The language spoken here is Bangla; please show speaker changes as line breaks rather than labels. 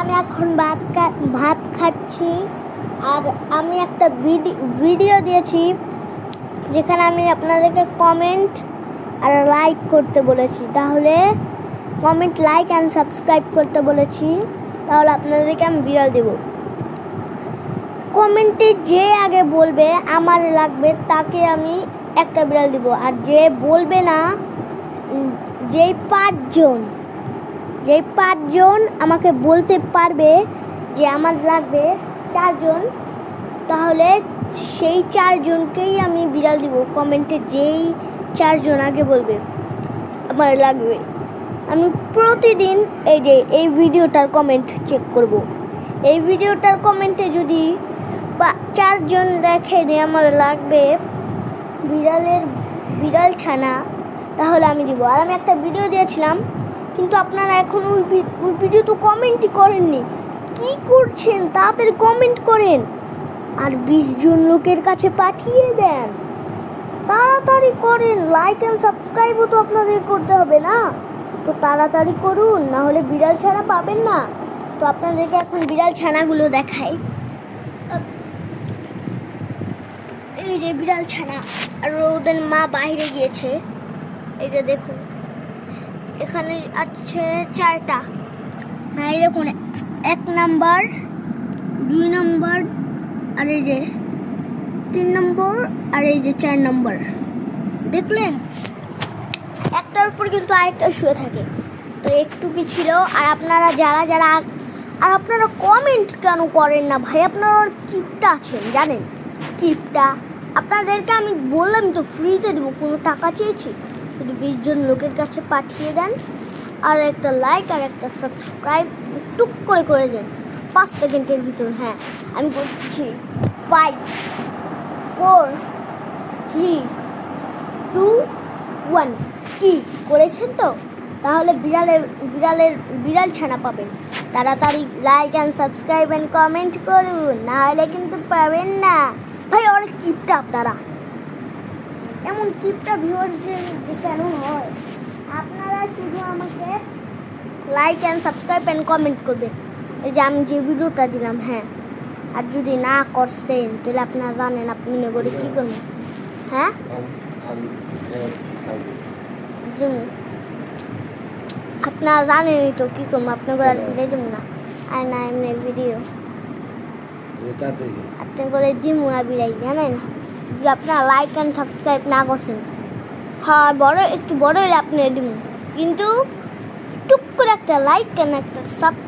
আমি এখন ভাত খাচ্ছি। আর আমি একটা ভিডিও দিয়েছি যেখানে আমি আপনাদেরকে কমেন্ট আর লাইক করতে বলেছি। তাহলে কমেন্ট, লাইক অ্যান্ড সাবস্ক্রাইব করতে বলেছি। তাহলে আপনাদেরকে আমি বিড়াল দেব। কমেন্টে যে আগে বলবে আমার লাগবে তাকে আমি একটা বিড়াল দিব। আর যে বলবে না, যেই পাঁচজন আমাকে বলতে পারবে যে আমার লাগবে 4 জন, তাহলে সেই 4 জনকেই আমি বিড়াল দিব। কমেন্টে যেই 4 জন আগে বলবে আমার লাগবে, আমি প্রতিদিন এই ভিডিওটার কমেন্ট চেক করব। এই ভিডিওটার কমেন্টে যদি 4 জন দেখে যে আমার লাগবে বিড়াল ছানা, তাহলে আমি দিব। আর আমি একটা ভিডিও দিয়েছিলাম, কিন্তু আপনারা এখন ওই ভিডিও তো কমেন্টই করেননি। কি করছেন? তাড়াতাড়ি কমেন্ট করেন আর 20 জন লোকের কাছে পাঠিয়ে দেন। তাড়াতাড়ি করেন। লাইক অ্যান্ড সাবস্ক্রাইবও তো আপনাদের করতে হবে না? তো তাড়াতাড়ি করুন, না হলে বিড়াল ছানা পাবেন না। তো আপনাদেরকে এখন বিড়াল ছানাগুলো দেখাই। এই যে বিড়াল ছানা, আর ওদের মা বাইরে গিয়েছে। এটা দেখুন, এখানে আছে 4টা। হ্যাঁ, এই দেখুন 1 নাম্বার, 2 নাম্বার, আর এই যে 3 নম্বর, আর এই যে 4 নম্বর। দেখলেন? একটার উপর কিন্তু আরেকটা শুয়ে থাকে। তো একটু কি ছিল। আর আপনারা যারা আর আপনারা কমেন্ট কেন করেন না ভাই? আপনারা কিপটা আছেন জানেন? কিপটা। আপনাদেরকে আমি বললাম তো ফ্রিতে দেবো, কোনো টাকা চেয়েছি? যদি 20 জন লোকের কাছে পাঠিয়ে দেন আর একটা লাইক আর একটা সাবস্ক্রাইব টুক করে দেন 5 সেকেন্ডের ভিতর। হ্যাঁ, আমি করছি। 5, 4, 3, 2, 1। কি করেছেন তো? তাহলে বিড়াল ছানা পাবেন। তাড়াতাড়ি like and subscribe and comment করুন, না হলে কিন্তু পাবেন না। ভাই অনেক কিপটা আপনারা। এমন কিপটা ভিউয়ারদের যে কেন হয়? আপনারা শুধু আমাকে like and subscribe and comment করবেন। এই যে আমি যে ভিডিওটা দিলাম। হ্যাঁ, আর যদি না করতেন তাহলে আপনারা জানেন আপনি করে কী করবেন। হ্যাঁ, আপনারা জানেনই তো কী করবো। আপনার করে আর ভিডিও দিব না। আর না এমনি ভিডিও আপনি করে দিব না বিলাই, জানেন? যদি আপনারা লাইক অ্যান্ড সাবস্ক্রাইব না করছেন, হ্যাঁ একটু বড় হলে আপনি দিব। কিন্তু টুক করে একটা লাইক অ্যান্ড একটা সাবস্ক্রাইব